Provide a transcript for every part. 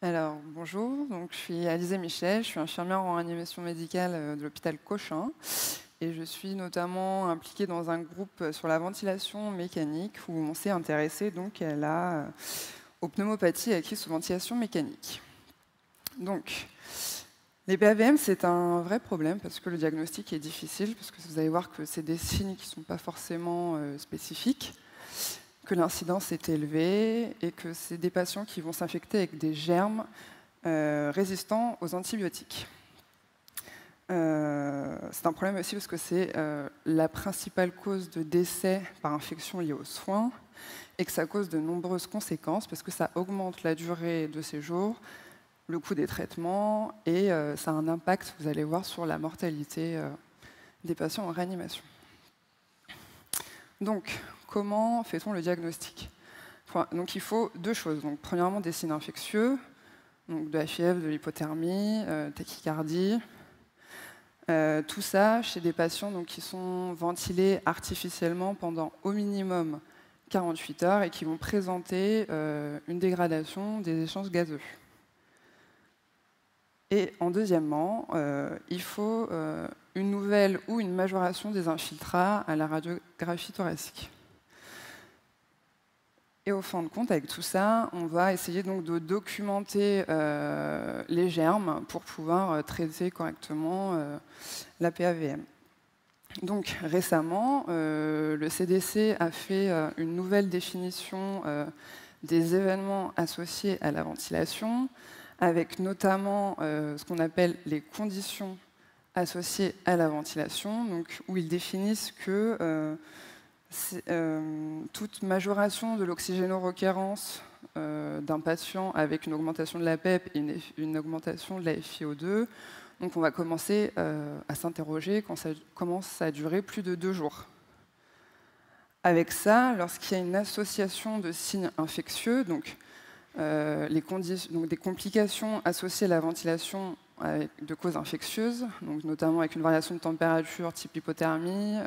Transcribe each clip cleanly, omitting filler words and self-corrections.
Alors, bonjour, donc, je suis Alizée Michel, je suis infirmière en animation médicale de l'hôpital Cochin et je suis notamment impliquée dans un groupe sur la ventilation mécanique où on s'est intéressé donc aux pneumopathies acquises sous ventilation mécanique. Donc, les PAVM, c'est un vrai problème parce que le diagnostic est difficile, parce que vous allez voir que c'est des signes qui ne sont pas forcément spécifiques, que l'incidence est élevée et que c'est des patients qui vont s'infecter avec des germes résistants aux antibiotiques. C'est un problème aussi parce que c'est la principale cause de décès par infection liée aux soins et que ça cause de nombreuses conséquences parce que ça augmente la durée de séjour, le coût des traitements et ça a un impact, vous allez voir, sur la mortalité des patients en réanimation. Donc, comment fait-on le diagnostic ? Donc, il faut deux choses. Donc, premièrement, des signes infectieux, donc de la fièvre, de l'hypothermie, tachycardie. Tout ça chez des patients donc, qui sont ventilés artificiellement pendant au minimum 48 heures et qui vont présenter une dégradation des échanges gazeux. Et en deuxièmement, il faut une nouvelle ou une majoration des infiltrats à la radiographie thoracique. Et au fin de compte, avec tout ça, on va essayer donc de documenter les germes pour pouvoir traiter correctement la PAVM. Donc récemment, le CDC a fait une nouvelle définition des événements associés à la ventilation, avec notamment ce qu'on appelle les conditions associées à la ventilation, donc, où ils définissent que toute majoration de l'oxygénorequérance d'un patient avec une augmentation de la PEP et une augmentation de la FiO2, donc on va commencer à s'interroger quand ça commence à durer plus de 2 jours. Avec ça, lorsqu'il y a une association de signes infectieux, donc, donc des complications associées à la ventilation de causes infectieuses, donc notamment avec une variation de température type hypothermie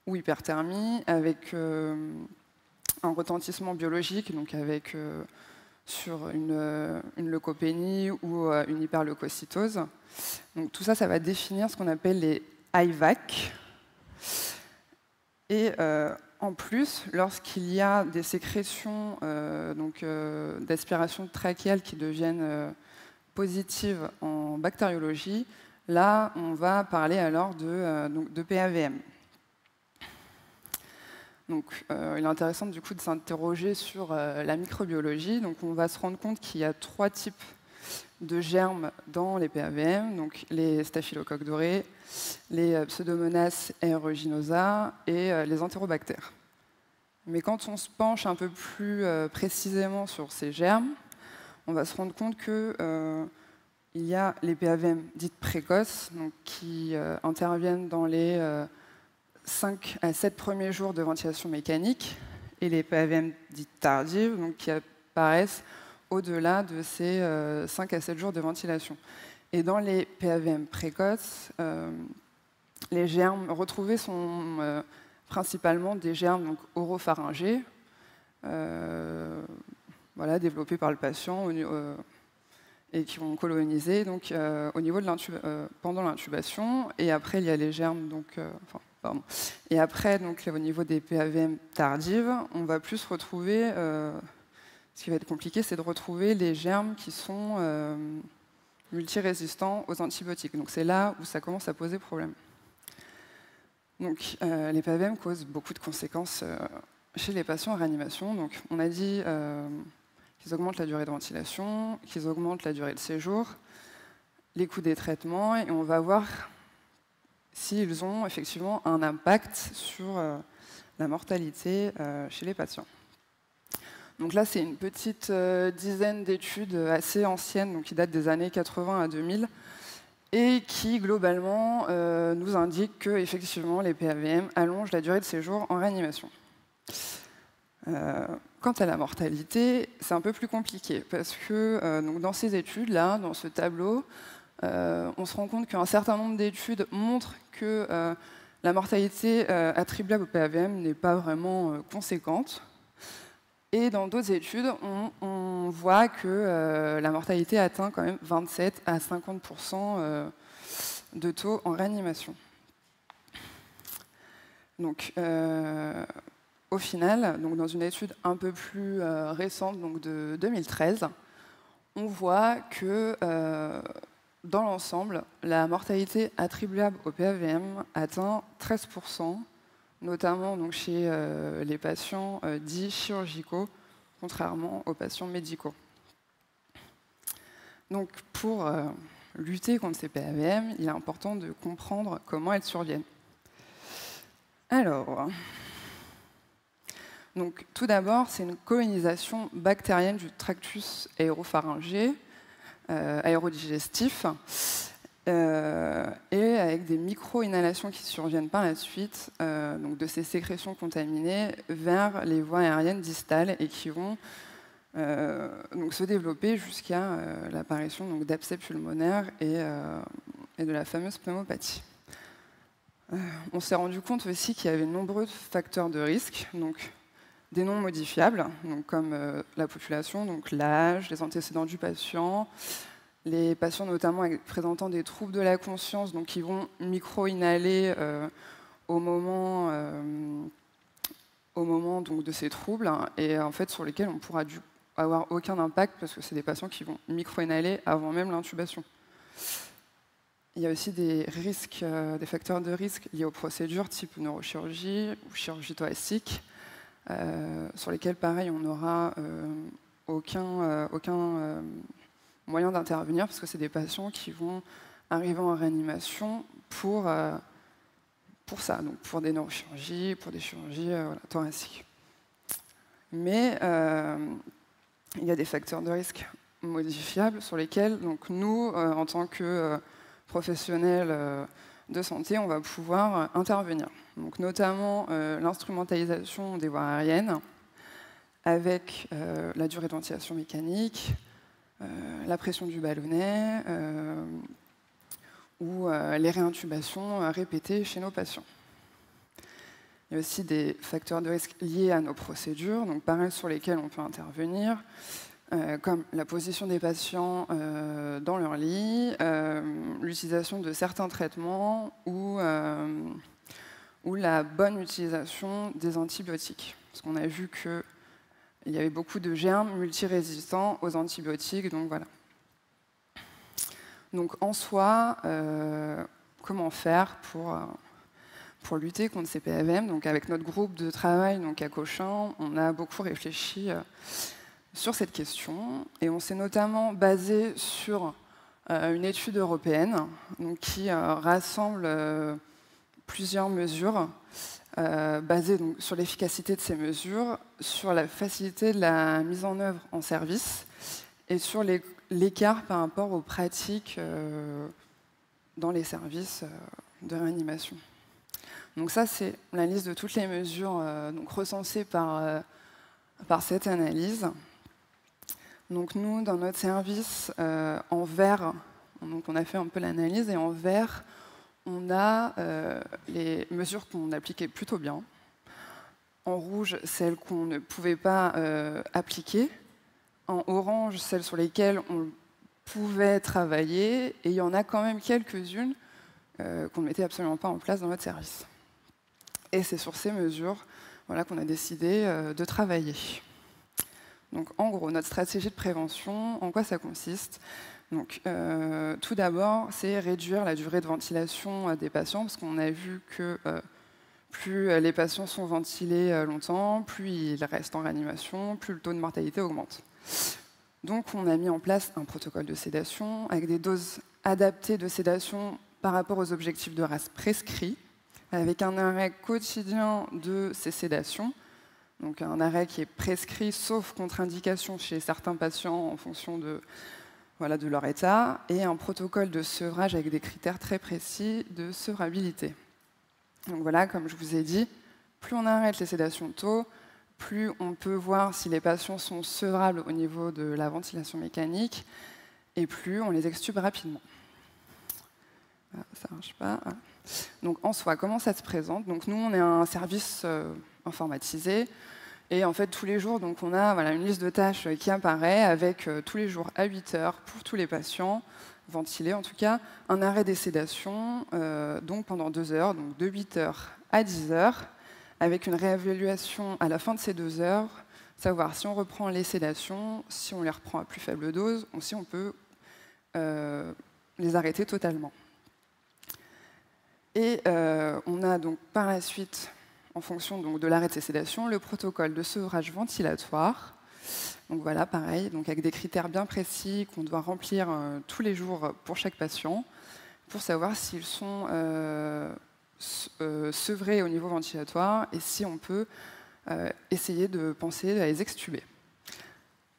ou hyperthermie, avec un retentissement biologique, donc avec sur une leucopénie ou une hyperleucocytose. Donc tout ça, ça va définir ce qu'on appelle les IVAC. Et en plus, lorsqu'il y a des sécrétions d'aspiration trachéale qui deviennent positives en bactériologie, là, on va parler alors de PAVM. Donc, il est intéressant du coup de s'interroger sur la microbiologie. Donc, on va se rendre compte qu'il y a 3 types de germes dans les PAVM, donc les staphylocoques dorés, les Pseudomonas aeruginosa et les entérobactères. Mais quand on se penche un peu plus précisément sur ces germes, on va se rendre compte qu'il y a les PAVM dites précoces, donc, qui interviennent dans les 5 à 7 premiers jours de ventilation mécanique, et les PAVM dites tardives, donc, qui apparaissent au-delà de ces 5 à 7 jours de ventilation. Et dans les PAVM précoces, les germes retrouvés sont principalement des germes donc, oropharyngés, voilà, développés par le patient et qui vont coloniser donc, au niveau de pendant l'intubation. Et après, il y a les germes donc, et après, donc, au niveau des PAVM tardives, on va plus retrouver, ce qui va être compliqué, c'est de retrouver les germes qui sont multirésistants aux antibiotiques. Donc c'est là où ça commence à poser problème. Donc les PAVM causent beaucoup de conséquences chez les patients en réanimation. Donc on a dit qu'ils augmentent la durée de ventilation, qu'ils augmentent la durée de séjour, les coûts des traitements, et on va voir s'ils ont effectivement un impact sur la mortalité chez les patients. Donc là, c'est une petite dizaine d'études assez anciennes, donc qui datent des années 80 à 2000, et qui, globalement, nous indiquent que effectivement, les PAVM allongent la durée de séjour en réanimation. Quant à la mortalité, c'est un peu plus compliqué, parce que donc dans ces études-là, dans ce tableau, on se rend compte qu'un certain nombre d'études montrent que la mortalité attribuable au PAVM n'est pas vraiment conséquente. Et dans d'autres études, on voit que la mortalité atteint quand même 27 à 50% de taux en réanimation. Donc, au final, donc dans une étude un peu plus récente, donc de 2013, on voit que dans l'ensemble, la mortalité attribuable au PAVM atteint 13%, notamment donc, chez les patients dits chirurgicaux, contrairement aux patients médicaux. Donc, pour lutter contre ces PAVM, il est important de comprendre comment elles surviennent. Alors, donc, tout d'abord, c'est une colonisation bactérienne du tractus aéropharyngé, aérodigestif, et avec des micro-inhalations qui surviennent par la suite donc de ces sécrétions contaminées vers les voies aériennes distales et qui vont donc se développer jusqu'à l'apparition d'abcès pulmonaires et de la fameuse pneumopathie. On s'est rendu compte aussi qu'il y avait de nombreux facteurs de risque, donc des non modifiables, donc comme la population, donc l'âge, les antécédents du patient, les patients notamment présentant des troubles de la conscience, donc qui vont micro-inhaler au moment donc, de ces troubles, et en fait sur lesquels on ne pourra avoir aucun impact parce que c'est des patients qui vont micro-inhaler avant même l'intubation. Il y a aussi des risques, des facteurs de risque liés aux procédures type neurochirurgie ou chirurgie thoracique, sur lesquels, pareil, on n'aura aucun moyen d'intervenir parce que c'est des patients qui vont arriver en réanimation pour ça, donc pour des neurochirurgies, pour des chirurgies thoraciques. Mais il y a des facteurs de risque modifiables sur lesquels donc, nous, en tant que professionnels de santé, on va pouvoir intervenir. Donc, notamment l'instrumentalisation des voies aériennes avec la durée de ventilation mécanique, la pression du ballonnet ou les réintubations répétées chez nos patients. Il y a aussi des facteurs de risque liés à nos procédures, donc pareil sur lesquels on peut intervenir, comme la position des patients dans leur lit, l'utilisation de certains traitements ou la bonne utilisation des antibiotiques. Parce qu'on a vu qu'il y avait beaucoup de germes multirésistants aux antibiotiques, donc voilà. Donc en soi, comment faire pour lutter contre ces PAVM? Donc avec notre groupe de travail donc à Cochin, on a beaucoup réfléchi sur cette question et on s'est notamment basé sur une étude européenne donc, qui rassemble plusieurs mesures basées donc, sur l'efficacité de ces mesures, sur la facilité de la mise en œuvre en service et sur l'écart par rapport aux pratiques dans les services de réanimation. Donc ça, c'est la liste de toutes les mesures donc recensées par cette analyse. Donc nous, dans notre service, en vert, donc on a fait un peu l'analyse, et en vert, on a les mesures qu'on appliquait plutôt bien. En rouge, celles qu'on ne pouvait pas appliquer. En orange, celles sur lesquelles on pouvait travailler. Et il y en a quand même quelques-unes qu'on ne mettait absolument pas en place dans notre service. Et c'est sur ces mesures voilà, qu'on a décidé de travailler. Donc, en gros, notre stratégie de prévention, en quoi ça consiste? Donc, tout d'abord, c'est réduire la durée de ventilation des patients, parce qu'on a vu que plus les patients sont ventilés longtemps, plus ils restent en réanimation, plus le taux de mortalité augmente. Donc, on a mis en place un protocole de sédation avec des doses adaptées de sédation par rapport aux objectifs de RASS prescrits, avec un arrêt quotidien de ces sédations. Donc un arrêt qui est prescrit sauf contre-indication chez certains patients en fonction de leur état, et un protocole de sevrage avec des critères très précis de sevrabilité. Donc voilà, comme je vous ai dit, plus on arrête les sédations tôt, plus on peut voir si les patients sont sevrables au niveau de la ventilation mécanique, et plus on les extube rapidement. Ah, ça ne marche pas. Ah. Donc en soi, comment ça se présente? Donc nous, on est un service informatisé. Et en fait, tous les jours, donc, on a une liste de tâches qui apparaît avec tous les jours à 8 heures pour tous les patients, ventilés en tout cas, un arrêt des sédations donc pendant 2 heures, donc de 8 heures à 10 heures, avec une réévaluation à la fin de ces 2 heures, savoir si on reprend les sédations, si on les reprend à plus faible dose, ou si on peut les arrêter totalement. Et on a donc par la suite, en fonction donc, de l'arrêt de ces sédations, le protocole de sevrage ventilatoire. Donc voilà, pareil, donc avec des critères bien précis qu'on doit remplir tous les jours pour chaque patient, pour savoir s'ils sont sevrés au niveau ventilatoire et si on peut essayer de penser à les extuber.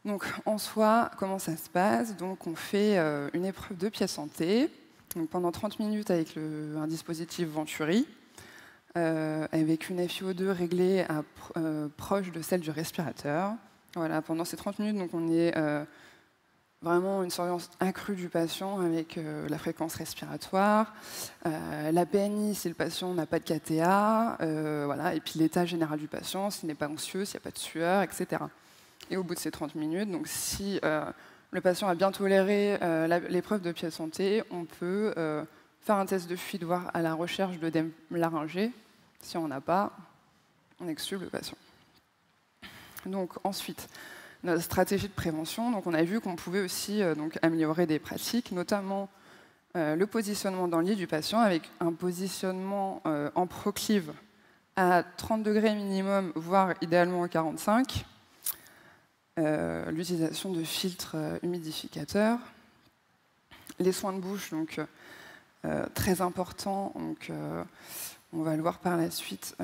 Donc en soi, comment ça se passe? Donc on fait une épreuve de pièce santé, donc pendant 30 minutes avec un dispositif Venturi, avec une FiO2 réglée à proche de celle du respirateur. Voilà, pendant ces 30 minutes, donc on est vraiment une surveillance accrue du patient avec la fréquence respiratoire, la PNI si le patient n'a pas de KTA, voilà, et puis l'état général du patient, s'il n'est pas anxieux, s'il n'y a pas de sueur, etc. Et au bout de ces 30 minutes, donc si le patient a bien toléré l'épreuve de pièce santé, on peut faire un test de fuite, voire à la recherche d'œdème laryngé. Si on n'en a pas, on extube le patient. Donc ensuite, notre stratégie de prévention, donc on a vu qu'on pouvait aussi améliorer des pratiques, notamment le positionnement dans le lit du patient avec un positionnement en proclive à 30 degrés minimum, voire idéalement à 45. L'utilisation de filtres humidificateurs, les soins de bouche, donc très importants, donc on va le voir par la suite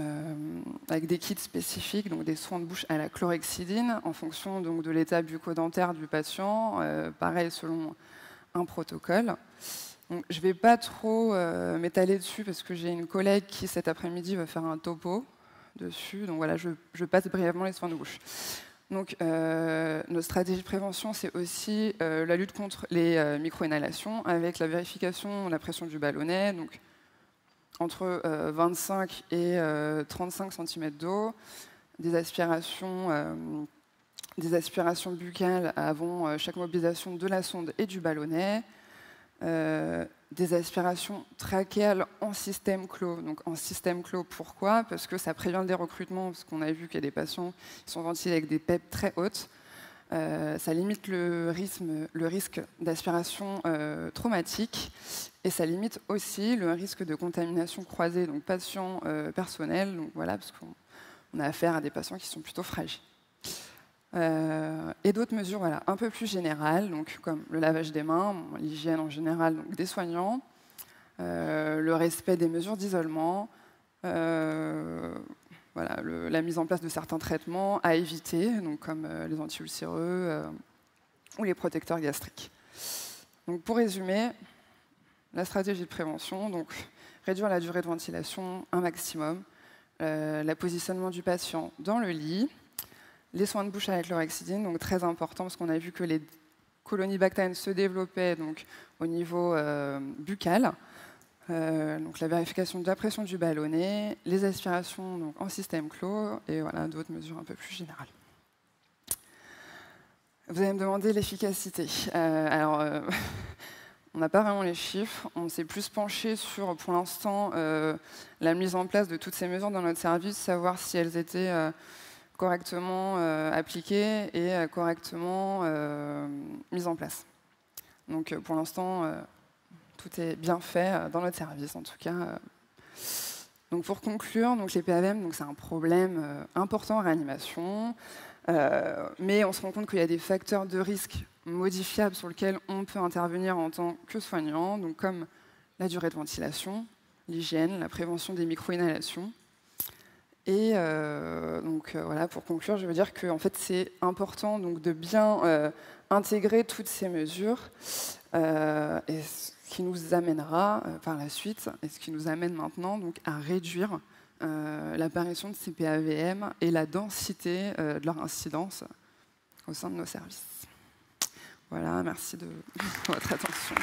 avec des kits spécifiques, donc des soins de bouche à la chlorhexidine en fonction donc, de l'état bucco-dentaire du patient, pareil selon un protocole. Donc, je ne vais pas trop m'étaler dessus parce que j'ai une collègue qui cet après-midi va faire un topo dessus, donc voilà, je passe brièvement les soins de bouche. Donc, notre stratégie de prévention, c'est aussi la lutte contre les micro-inhalations avec la vérification de la pression du ballonnet, donc entre 25 et 35 cm d'eau, des aspirations buccales avant chaque mobilisation de la sonde et du ballonnet, des aspirations trachéales en système clos. Donc en système clos, pourquoi? Parce que ça prévient le dérecrutement, parce qu'on a vu qu'il y a des patients qui sont ventilés avec des PEP très hautes. Ça limite le risque d'aspiration traumatique et ça limite aussi le risque de contamination croisée, donc patient personnel, donc voilà, parce qu'on a affaire à des patients qui sont plutôt fragiles. Et d'autres mesures voilà, un peu plus générales, donc, comme le lavage des mains, l'hygiène en général donc des soignants, le respect des mesures d'isolement, voilà, la mise en place de certains traitements à éviter, donc comme les anti-ulcéreux ou les protecteurs gastriques. Donc pour résumer, la stratégie de prévention, donc réduire la durée de ventilation un maximum, le positionnement du patient dans le lit, les soins de bouche à la chlorhexidine, donc très important parce qu'on a vu que les colonies bactériennes se développaient donc, au niveau buccal. Donc la vérification de la pression du ballonnet, les aspirations donc, en système clos et voilà, d'autres mesures un peu plus générales. Vous allez me demander l'efficacité. On n'a pas vraiment les chiffres, on s'est plus penché sur, pour l'instant, la mise en place de toutes ces mesures dans notre service, savoir si elles étaient correctement appliquées et correctement mises en place. Donc pour l'instant, tout est bien fait dans notre service, en tout cas. Donc pour conclure, donc les PAVM, c'est un problème important en réanimation, mais on se rend compte qu'il y a des facteurs de risque modifiables sur lesquels on peut intervenir en tant que soignant, donc comme la durée de ventilation, l'hygiène, la prévention des micro-inhalations. Et voilà, pour conclure, je veux dire que en fait, c'est important donc, de bien intégrer toutes ces mesures, et ce qui nous amènera par la suite, et ce qui nous amène maintenant donc, à réduire l'apparition de ces PAVM et la densité de leur incidence au sein de nos services. Voilà, merci de votre attention.